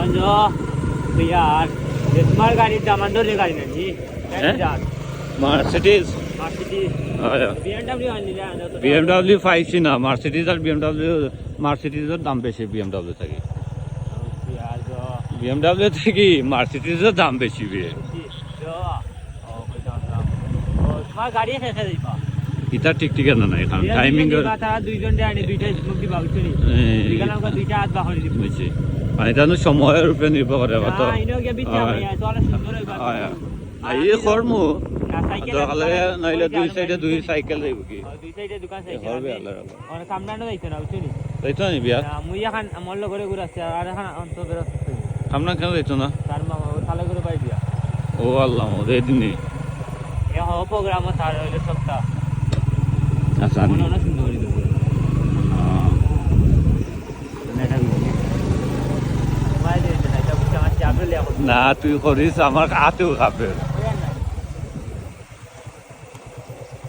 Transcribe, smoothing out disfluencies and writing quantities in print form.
जो यार स्मार्ट गाड़ी डायमंडो रे गाड़ी नहीं মার্সিডিজ मर्सिडीज BMW आनी जा BMW 5 না মার্সিডিজ আর মার্সিডিজের দাম বেশি BMW থেকে यार जो BMW থেকে মার্সিডিজের দাম বেশি বে जो ओ कोई स्मार्ट गाड़ी है कैसे दीपा এটা ঠিক ঠিক না এখন টাইমিং কথা দুইজন আনি দুইটা মুখ দিবা উঠলি এখানে আমরা দুইটা হাত বাহরি দিব বুঝছি আর এটা সময়ের উপরে নির্ভর করে তো হ্যাঁ ইনো কে বিচ্ছা ভাই তো অনেক সুন্দর এই কর্ম সাইকেল দরকারে নাইলে দুই সাইডে দুই সাইকেল যাইব কি দুই সাইডে দোকান সাইকেল হবে আল্লাহর রহমত আর কামড়ানো যাইতো না উঠলি যাইতো না বিয়া মুই এখন মল্ল করে ঘুরে আসছে আর এখন অন্তত বেরোচ্ছে আমরা কেন যাইতো না তার মা তালে করে পাই দিয়া ও আল্লাহ এই দিনই এ হ প্রোগ্রাম তার হইলো সপ্তাহ আচ্ছা মনে অনেক সুন্দর করে দেবো না তুই করিস আমার হাতেও খাবে